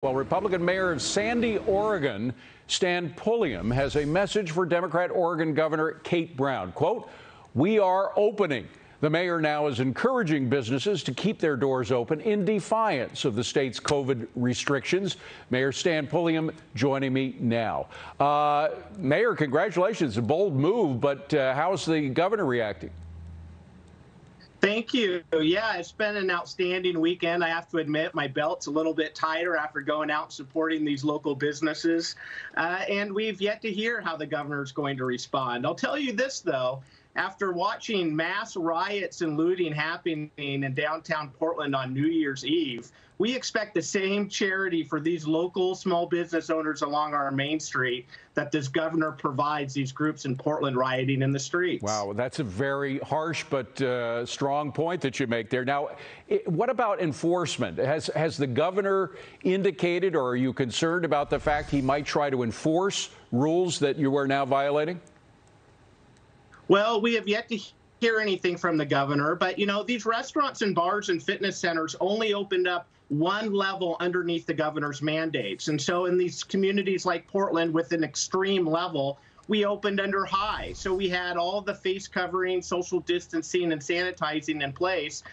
Well, Republican Mayor of Sandy, Oregon, Stan Pulliam, has a message for Democrat Oregon Governor Kate Brown. Quote, "We are opening." The mayor now is encouraging businesses to keep their doors open in defiance of the state's COVID restrictions. Mayor Stan Pulliam joining me now. Mayor, congratulations. A bold move, but how's the governor reacting? Thank you. Yeah, it's been an outstanding weekend. I have to admit, my belt's a little bit tighter after going out and supporting these local businesses. And we've yet to hear how the governor's going to respond. I'll tell you this, though. After watching mass riots and looting happening in downtown Portland on New Year's Eve, we expect the same charity for these local small business owners along our main street that this governor provides these groups in Portland rioting in the streets. Wow, that's a very harsh but strong point that you make there. Now, what about enforcement? Has the governor indicated, or are you concerned about the fact he might try to enforce rules that you are now violating? Well, we have yet to hear anything from the governor, but these restaurants and bars and fitness centers only opened up one level underneath the governor's mandates. And so in these communities like Portland with an extreme level, we opened under high. So we had all the face covering, social distancing, and sanitizing in place,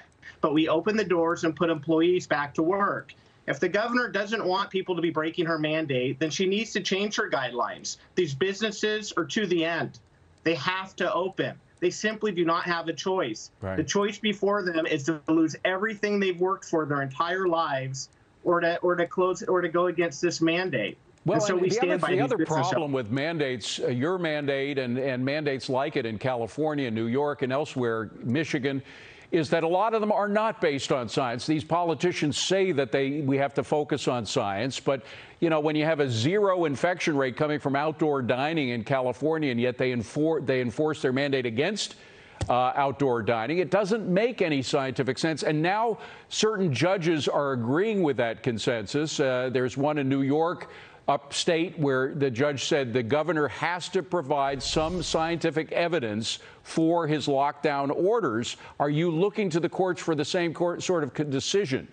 but we opened the doors and put employees back to work. If the governor doesn't want people to be breaking her mandate, then she needs to change her guidelines. These businesses are to the end. They have to open. They simply do not have a choice. Right. The choice before them is to lose everything they've worked for their entire lives, or to close, or to go against this mandate. Well, and so we stand by the these other businesses. problem with mandates, your mandate and mandates like it in California, New York, and elsewhere, Michigan, is that a lot of them are not based on science. These politicians say that we have to focus on science, but when you have a zero infection rate coming from outdoor dining in California, and yet they enforce their mandate against outdoor dining, it doesn't make any scientific sense. And now certain judges are agreeing with that consensus. There's one in New York, upstate, where the judge said the governor has to provide some scientific evidence for his lockdown orders. Are you looking to the courts for the same sort of decision?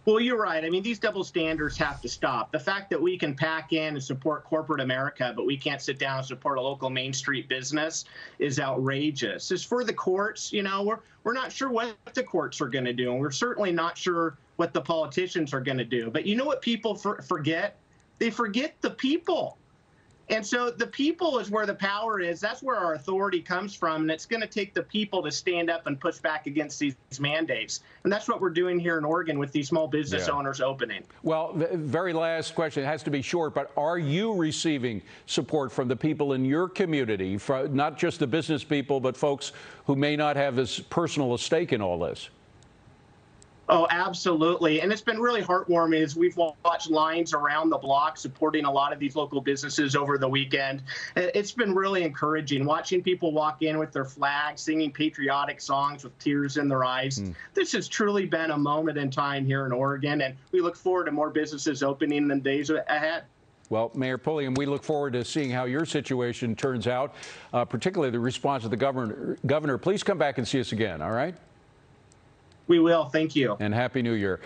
Well, you're right. I mean, these double standards have to stop. The fact that we can pack in and support corporate America, but we can't sit down and support a local Main Street business is outrageous. As for the courts, we're not sure what the courts are going to do, and we're certainly not sure what the politicians are going to do. But you know what people forget? They forget the people. And so the people is where the power is. That's where our authority comes from. And it's going to take the people to stand up and push back against these mandates. And that's what we're doing here in Oregon with these small business owners opening. Well, the very last question, it has to be short, but are you receiving support from the people in your community, not just the business people, but folks who may not have as personal a stake in all this? Oh, absolutely. And it's been really heartwarming as we've watched lines around the block supporting a lot of these local businesses over the weekend. It's been really encouraging watching people walk in with their flags, singing patriotic songs with tears in their eyes. This has truly been a moment in time here in Oregon, and we look forward to more businesses opening in the days ahead. Well, Mayor Pulliam, we look forward to seeing how your situation turns out, particularly the response of the governor. Please come back and see us again, all right? We will. Thank you. And Happy New Year.